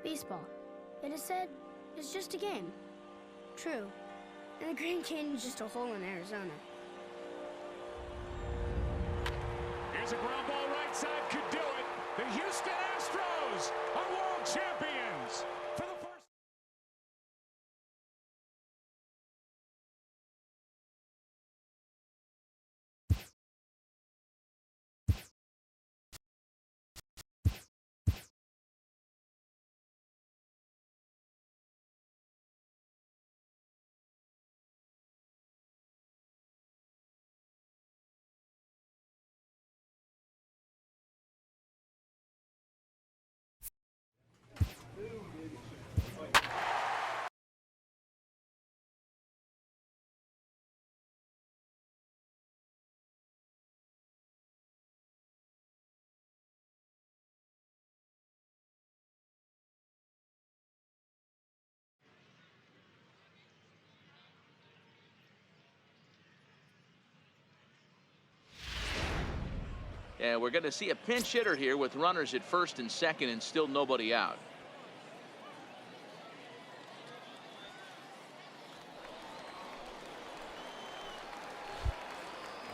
baseball. It is said it's just a game. True. And the Grand Canyon's just a hole in Arizona. Here's a ground ball right side, could do it. The Houston Astros are world champions for the first. And we're going to see a pinch hitter here with runners at first and second and still nobody out.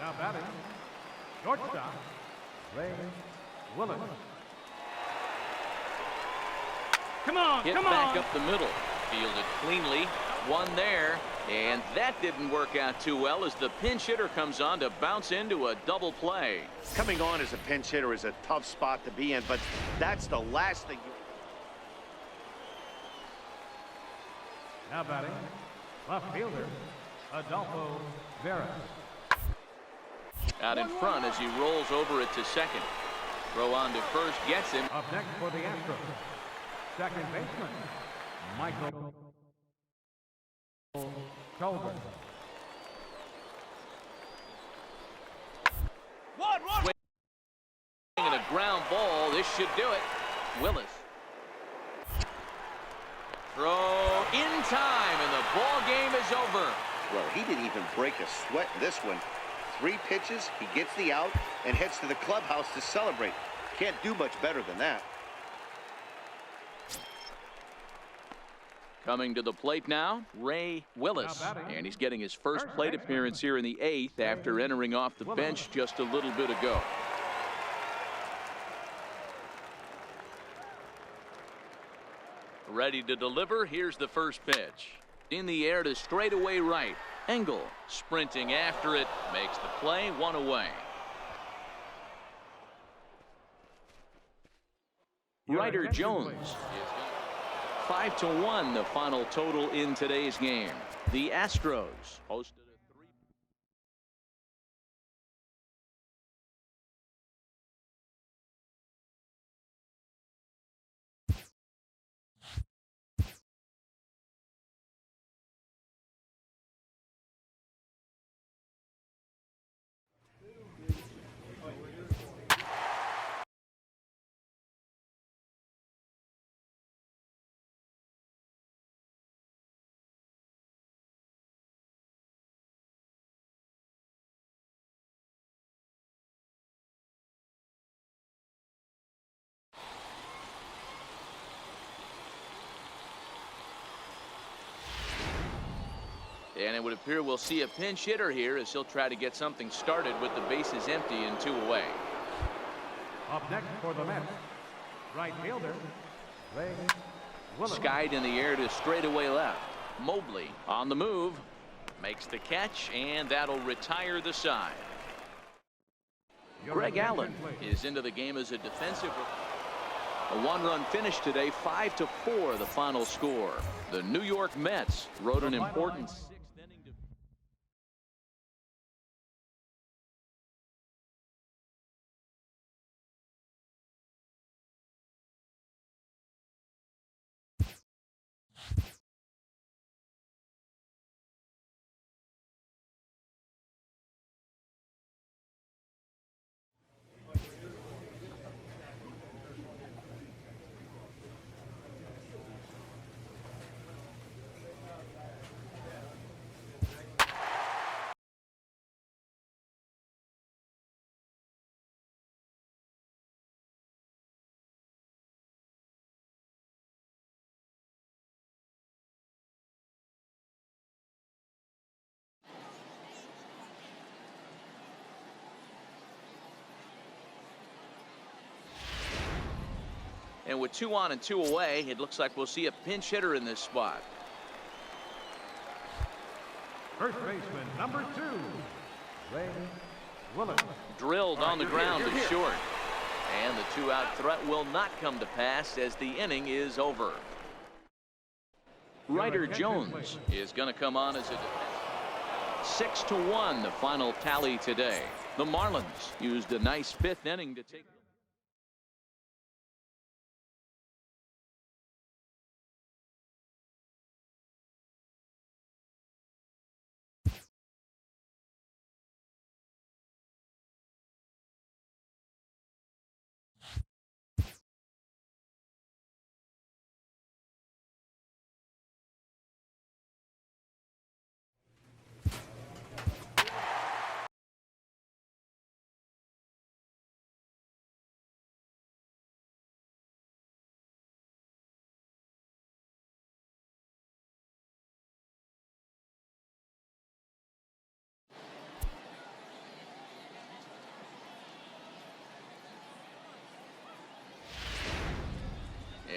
Now batting, shortstop, Ray Willis. Come on, Hit come back on. up the middle. Fielded cleanly. One there. And that didn't work out too well as the pinch hitter comes on to bounce into a double play. Coming on as a pinch hitter is a tough spot to be in, but that's the last thing you... Now batting, left fielder, Adolfo Vera. Out in front as he rolls over it to second. Throw on to first gets him. Up next for the Astros, second baseman, Michael Colbert. And a ground ball. This should do it. Willis. Throw in time, and the ball game is over. Well, he didn't even break a sweat in this one. 3 pitches, he gets the out and heads to the clubhouse to celebrate. Can't do much better than that. Coming to the plate now, Ray Willis. And he's getting his first plate appearance here in the 8th after entering off the bench just a little bit ago. Ready to deliver. Here's the first pitch. In the air to straightaway right. Engel sprinting after it. Makes the play. 1 away. Ryder Jones. 5-1 the final total in today's game. The Astros hosted a 3. And it would appear we'll see a pinch hitter here as he'll try to get something started with the bases empty and 2 away. Up next for the Mets, right fielder, Ray Willis. Skied in the air to straightaway left. Mobley on the move. Makes the catch, and that'll retire the side. Greg Allen is into the game as a defensive. A 1-run finish today, 5-4 the final score. The New York Mets wrote an important 6th inning to... And with 2 on and 2 away, it looks like we'll see a pinch hitter in this spot. First baseman, number 2, Ray Willis. Drilled on the ground to short. And the 2-out threat will not come to pass as the inning is over. Ryder Jones is going to come on as a defense. 6-1 the final tally today. The Marlins used a nice 5th inning to take.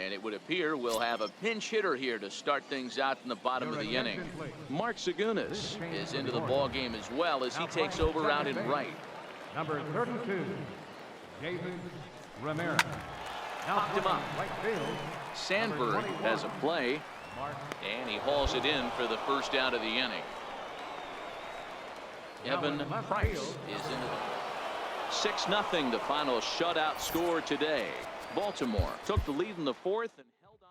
And it would appear we'll have a pinch hitter here to start things out in the bottom of the inning. Mark Zagunis is into the ball game as well as he takes over out in right. Number 32, David Ramirez. Popped him up. Sandberg has a play, and he hauls it in for the first out of the inning. Evan Price is into the 6-0 the final shutout score today. Baltimore took the lead in the 4th and held on.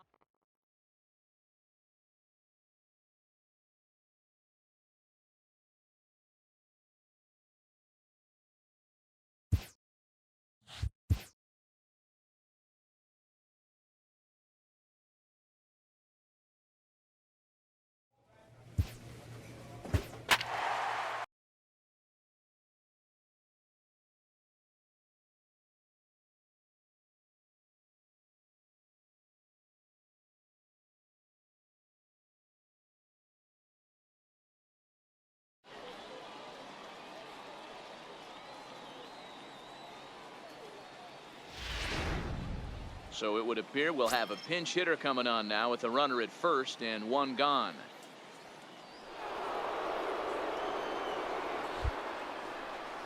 So it would appear we'll have a pinch hitter coming on now with a runner at first and 1 gone.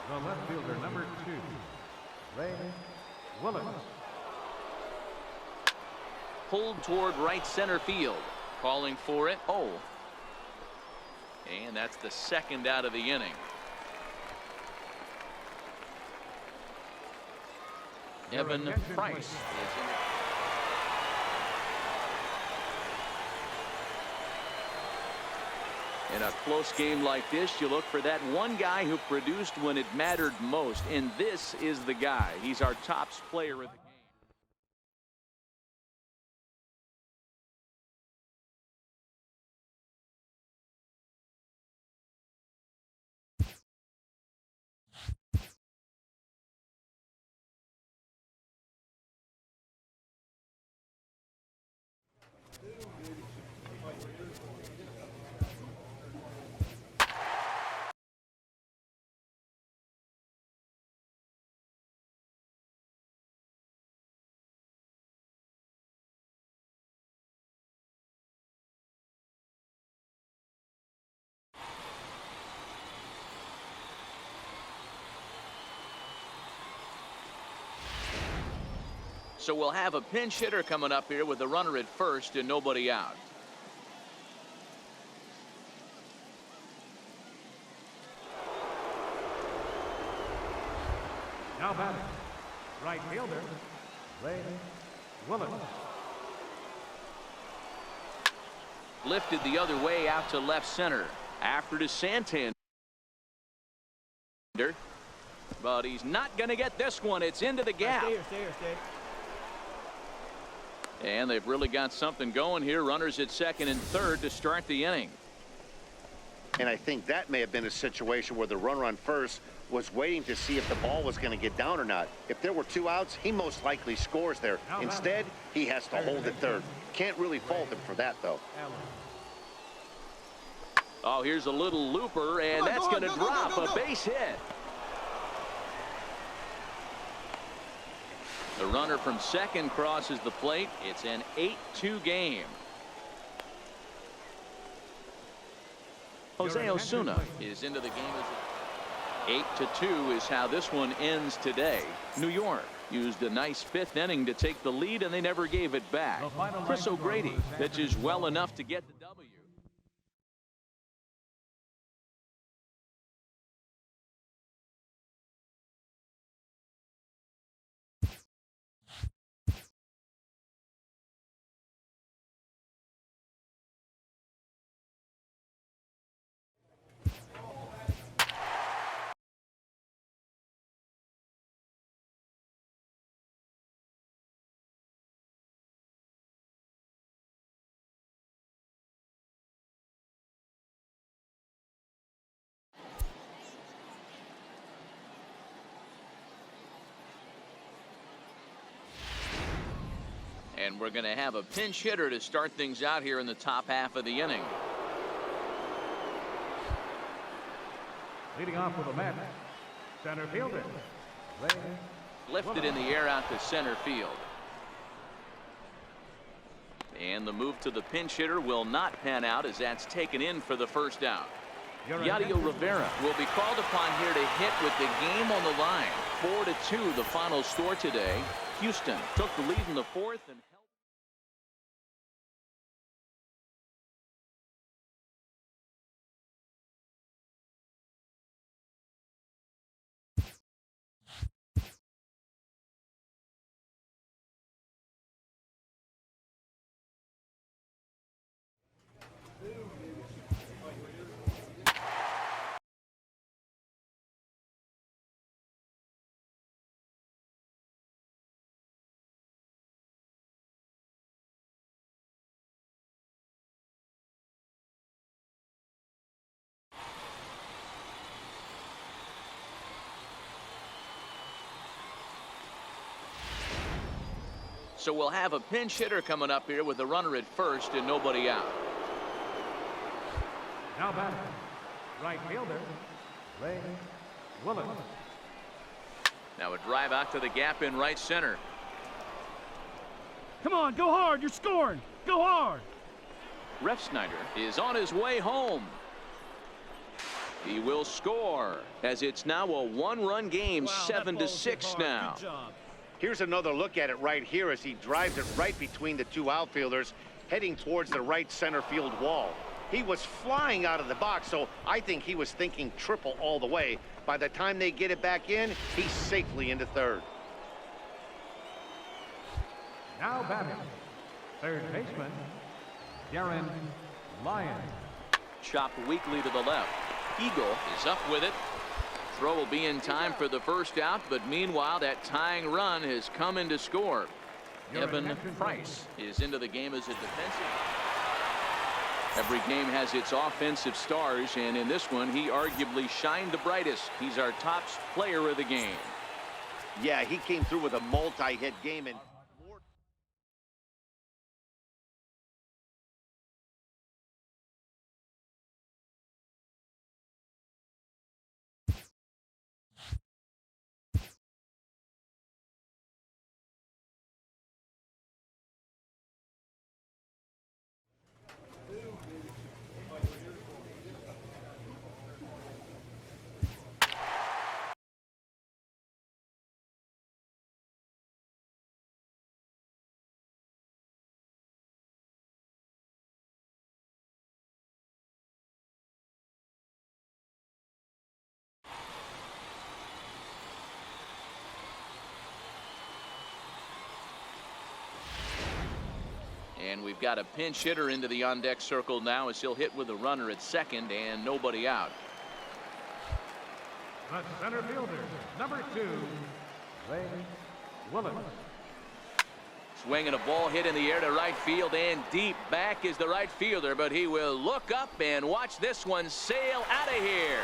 The left fielder, number 2, Ray Willis. Pulled toward right center field. Calling for it. Oh. And that's the 2nd out of the inning. Evan Price is in a close game like this. You look for that one guy who produced when it mattered most, and this is the guy. He's our top player of the game. So we'll have a pinch hitter coming up here with a runner at first and nobody out. Now batting, right fielder, Ray Willis. Lifted the other way out to left center. After to Santander. But he's not going to get this one. It's into the gap. Stay. And they've really got something going here. Runners at second and third to start the inning. And I think that may have been a situation where the runner on first was waiting to see if the ball was going to get down or not. If there were 2 outs, he most likely scores there. Instead, he has to hold at third. Can't really fault him for that, though. Oh, here's a little looper, and that's going to drop a base hit. The runner from second crosses the plate. It's an 8-2 game. Jose Osuna is into the game. 8-2 is how this one ends today. New York used a nice fifth inning to take the lead, and they never gave it back. Chris O'Grady pitches well enough to get the W. And we're going to have a pinch hitter to start things out here in the top half of the inning. Leading off for the Mets, center fielder. Lifted in the air out to center field. And the move to the pinch hitter will not pan out as that's taken in for the first out. Yadier Rivera will be called upon here to hit with the game on the line. 4-2 the final score today. Houston took the lead in the fourth and held. So we'll have a pinch hitter coming up here with a runner at first and nobody out. Now back, right fielder, Ray Willis. Now a drive out to the gap in right center. Come on, go hard, you're scoring. Go hard. Refsnyder is on his way home. He will score as it's now a one-run game. Wow, 7-6 now. Good job. Here's another look at it right here as he drives it right between the two outfielders, heading towards the right center field wall. He was flying out of the box, so I think he was thinking triple all the way. By the time they get it back in, he's safely into third. Now batting, third baseman, Darren Lyon. Chopped weakly to the left. Eagle is up with it. Throw will be in time for the first out, but meanwhile that tying run has come in to score. Evan Price is into the game as a defensive. Every game has its offensive stars, and in this one he arguably shined the brightest. He's our top player of the game. Yeah, he came through with a multi-hit game and And we've got a pinch hitter into the on-deck circle now as he'll hit with a runner at second and nobody out. The center fielder, number 2, Ray Willis. Swing and a ball hit in the air to right field and deep. Back is the right fielder, but he will look up and watch this one sail out of here.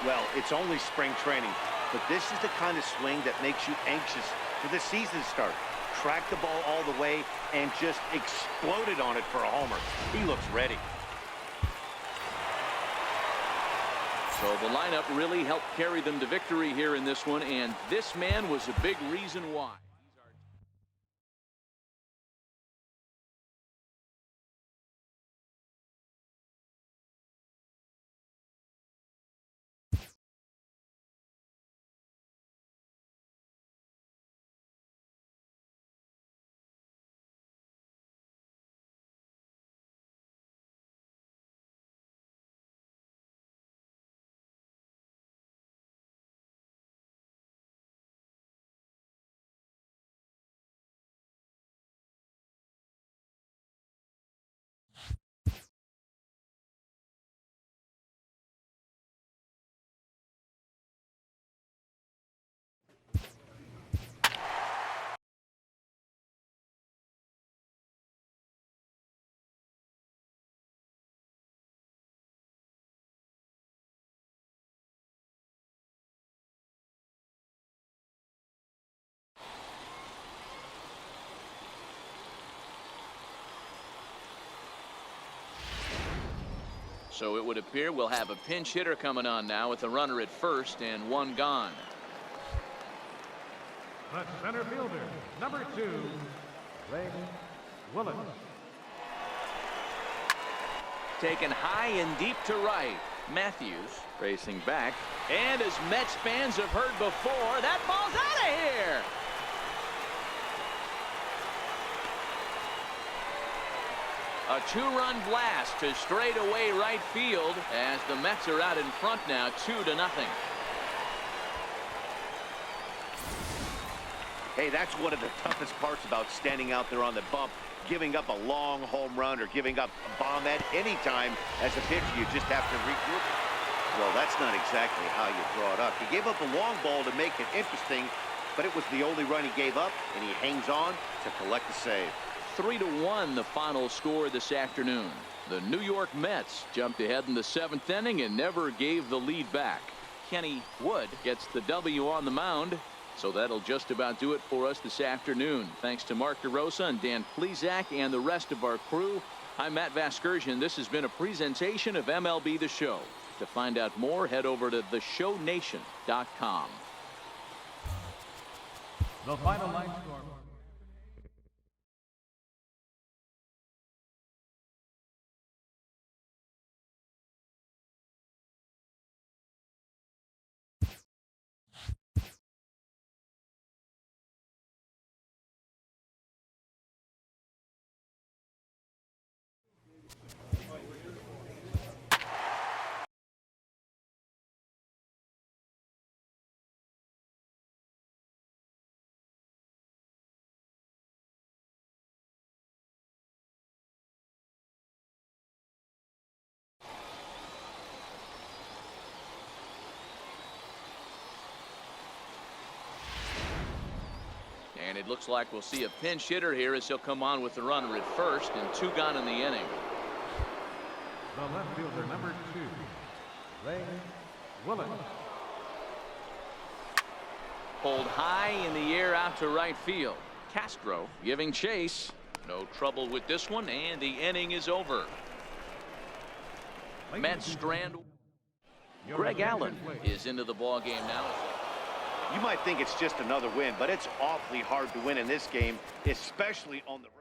well, it's only spring training, but this is the kind of swing that makes you anxious for the season start. Track the ball all the way and just exploded on it for a homer. He looks ready. So the lineup really helped carry them to victory here in this one, and this man was a big reason why. So it would appear we'll have a pinch hitter coming on now with a runner at first and one gone. The center fielder, number 2, Ray Willis. Taken high and deep to right. Matthews racing back. And as Mets fans have heard before, that ball's out of here. A two-run blast to straightaway right field as the Mets are out in front now 2-0. Hey, that's one of the toughest parts about standing out there on the bump. Giving up a long home run or giving up a bomb at any time as a pitcher, you just have to regroup. Well, that's not exactly how you draw it up. He gave up a long ball to make it interesting, but it was the only run he gave up, and he hangs on to collect the save. 3-1 the final score this afternoon. The New York Mets jumped ahead in the 7th inning and never gave the lead back. Kenny Wood gets the W on the mound. So that'll just about do it for us this afternoon. Thanks to Mark DeRosa and Dan Plesac and the rest of our crew. I'm Matt Vasgersian. This has been a presentation of MLB The Show. To find out more, head over to theshownation.com. The final line score. And it looks like we'll see a pinch hitter here as he'll come on with the runner at first and 2 gone in the inning. The left fielder, number 2, Ray Willis. Pulled high in the air out to right field. Castro giving chase. No trouble with this one, and the inning is over. Mets strand. Greg Allen is into the ball game now. You might think it's just another win, but it's awfully hard to win in this game, especially on the road.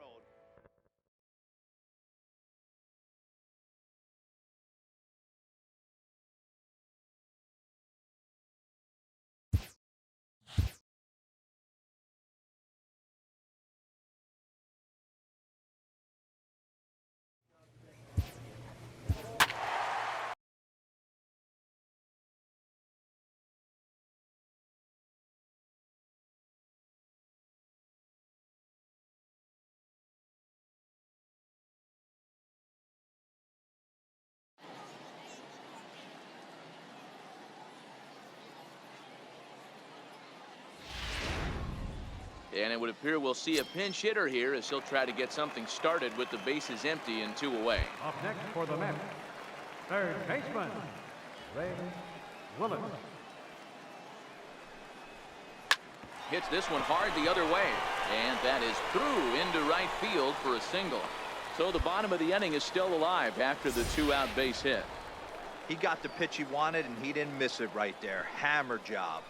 And it would appear we'll see a pinch hitter here as he'll try to get something started with the bases empty and 2 away. Up next for the Mets, third baseman, Ray Willis. Hits this one hard the other way, and that is through into right field for a single. So the bottom of the inning is still alive after the 2-out base hit. He got the pitch he wanted, and he didn't miss it right there. Hammer job.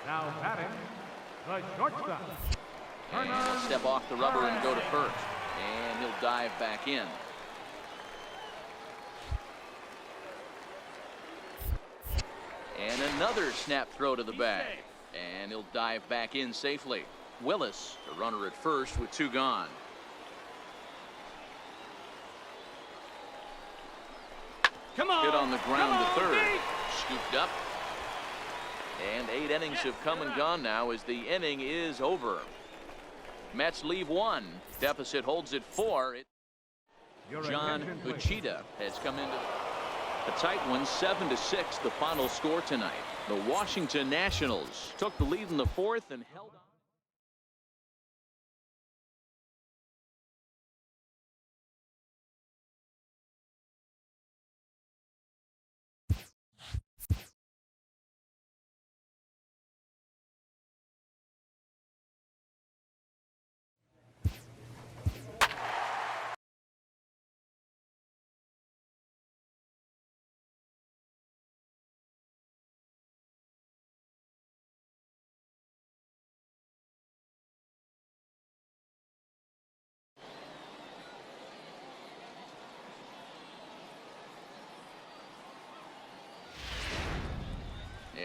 Now batting, the shortstop. And he'll step off the rubber and go to first. And he'll dive back in. And another snap throw to the bag. And he'll dive back in safely. Willis, the runner at first with 2 gone. Come on. Hit on the ground to third. Deep. Scooped up. And 8 innings have come and gone now as the inning is over. Mets leave 1. Deficit holds at 4. John Uchida has come into a tight one, 7-6, the final score tonight. The Washington Nationals took the lead in the 4th and held on.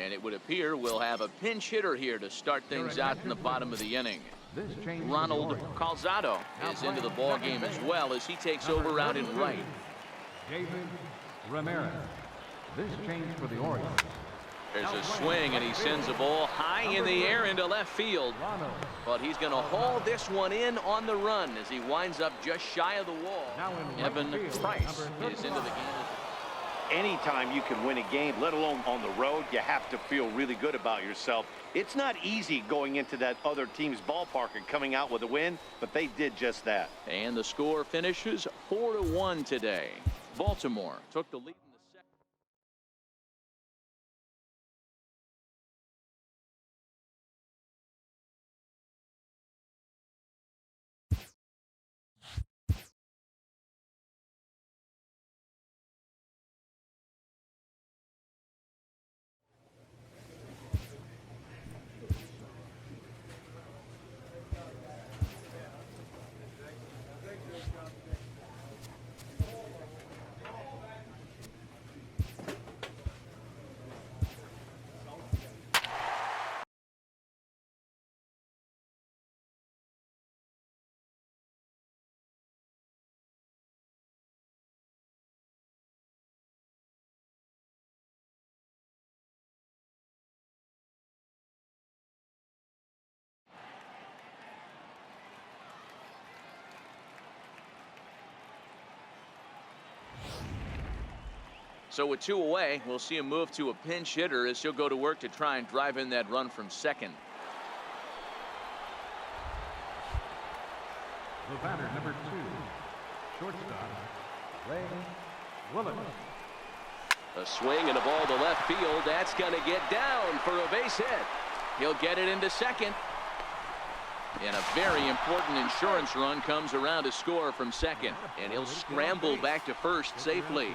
And it would appear we'll have a pinch hitter here to start things out in the bottom of the inning. Ronald Calzado is into the ball game as well as he takes over out in right. David Ramirez. This change for the Orioles. There's a swing and he sends a ball high in the air into left field. But he's going to haul this one in on the run as he winds up just shy of the wall. Evan Price is into the game. Anytime you can win a game, let alone on the road, you have to feel really good about yourself. It's not easy going into that other team's ballpark and coming out with a win, but they did just that. And the score finishes 4-1 today. Baltimore took the lead. So with 2 away, we'll see him move to a pinch hitter as he'll go to work to try and drive in that run from second. The batter, number 2, shortstop, Ray Willis. A swing and a ball to left field. That's going to get down for a base hit. He'll get it into second. And a very important insurance run comes around to score from second. And he'll scramble back to first safely.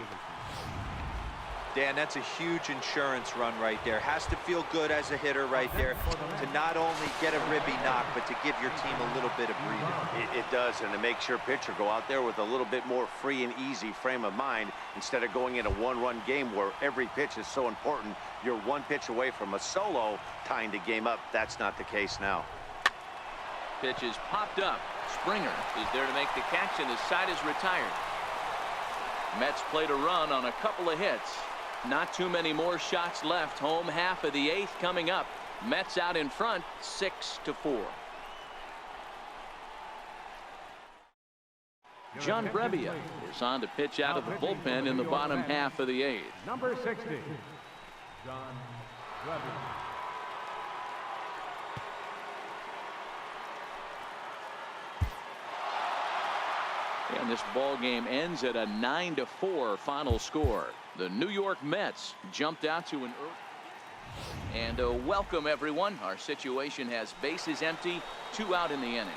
Dan, that's a huge insurance run right there. Has to feel good as a hitter right there to not only get a ribby knock, but to give your team a little bit of breathing. It does, and it makes your pitcher go out there with a little bit more free and easy frame of mind instead of going in a one-run game where every pitch is so important. You're 1 pitch away from a solo tying the game up. That's not the case now. Pitch is popped up. Springer is there to make the catch, and his side is retired. Mets played a run on a couple of hits. Not too many more shots left. Home half of the 8th coming up. Mets out in front, 6-4. John Brebbia is on to pitch out of the bullpen in the bottom half of the 8th. Number 60, John Brebbia. And this ball game ends at a 9-4 final score. The New York Mets jumped out to an early And welcome, everyone. Our situation has bases empty, 2 out in the inning.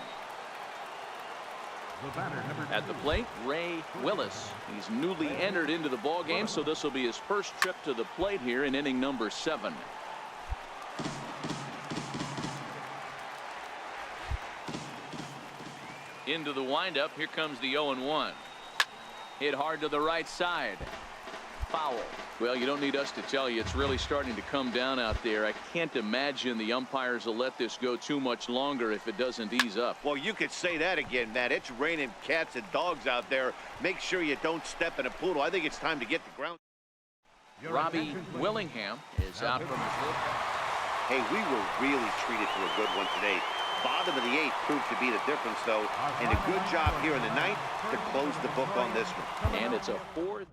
At the plate, Ray Willis. He's newly entered into the ball game, so this will be his first trip to the plate here in inning number 7. Into the windup. Here comes the 0-1. Hit hard to the right side. Foul. Well, you don't need us to tell you, it's really starting to come down out there. I can't imagine the umpires will let this go too much longer if it doesn't ease up. Well, you could say that again, Matt. It's raining cats and dogs out there. Make sure you don't step in a poodle. I think it's time to get the ground. Robbie Willingham is out from his look. Hey, we were really treated to a good one today. Bottom of the 8th proved to be the difference, though, and a good job here in the 9th to close the book on this one. And it's a 4-3.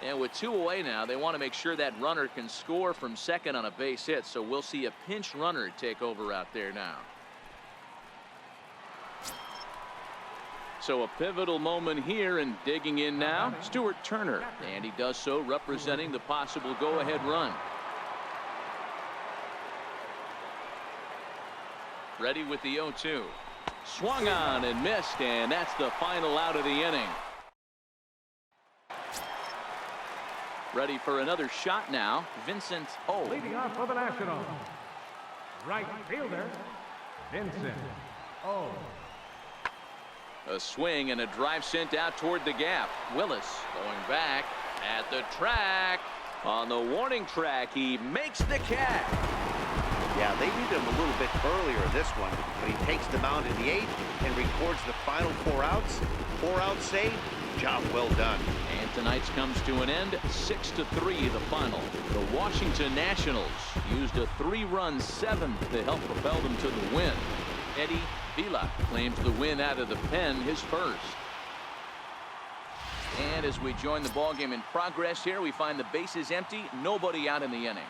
And with 2 away now, they want to make sure that runner can score from second on a base hit. So we'll see a pinch runner take over out there now. So a pivotal moment here, and digging in now, Stuart Turner. And he does so representing the possible go-ahead run. Ready with the 0-2. Swung on and missed, and that's the final out of the inning. Ready for another shot now, Vincent O. Leading off for the Nationals, right fielder, Vincent O. A swing and a drive sent out toward the gap. Willis going back at the track. On the warning track, he makes the catch. Yeah, they needed him a little bit earlier in this one, but he takes the mound in the 8th and records the final 4 outs. 4 out save. Job well done. And tonight's comes to an end, 6-3 the final. The Washington Nationals used a 3-run 7th to help propel them to the win. Eddie Vila claims the win out of the pen, his first. And as we join the ball game in progress here, we find the bases empty, nobody out in the inning.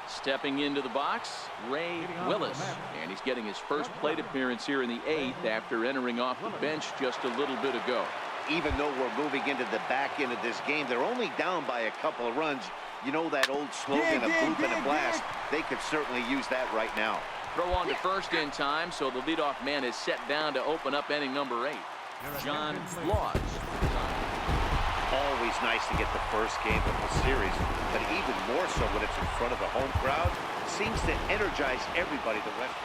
Stepping into the box, Ray Willis, and he's getting his first plate appearance here in the 8th after entering off the bench just a little bit ago. Even though we're moving into the back end of this game, they're only down by a couple of runs. You know that old slogan, a bloop and a blast? They could certainly use that right now. Throw on to first in time, so the leadoff man is set down to open up inning number 8. John Laws. Always nice to get the first game of the series, but even more so when it's in front of the home crowd. Seems to energize everybody the rest.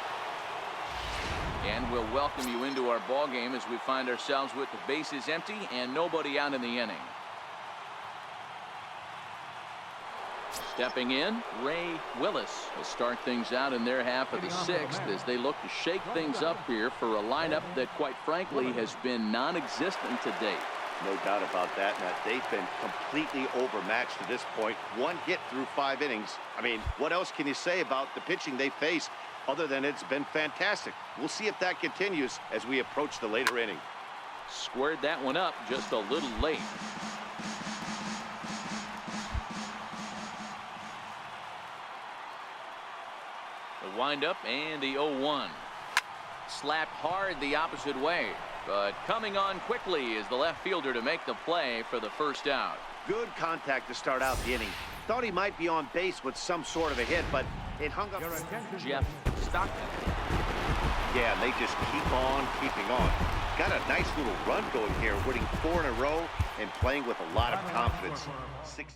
And we'll welcome you into our ball game as we find ourselves with the bases empty and nobody out in the inning. Stepping in, Ray Willis will start things out in their half of the 6th as they look to shake things up here for a lineup that, quite frankly, has been non-existent to date. No doubt about that, Matt. They've been completely overmatched to this point. 1 hit through 5 innings. I mean, what else can you say about the pitching they faced other than it's been fantastic? We'll see if that continues as we approach the later inning. Squared that one up just a little late. The windup and the 0-1. Slapped hard the opposite way. But coming on quickly is the left fielder to make the play for the first out. Good contact to start out the inning. Thought he might be on base with some sort of a hit, but it hung up. Jeff Stockton. Yeah, they just keep on keeping on. Got a nice little run going here, winning 4 in a row and playing with a lot of confidence. 6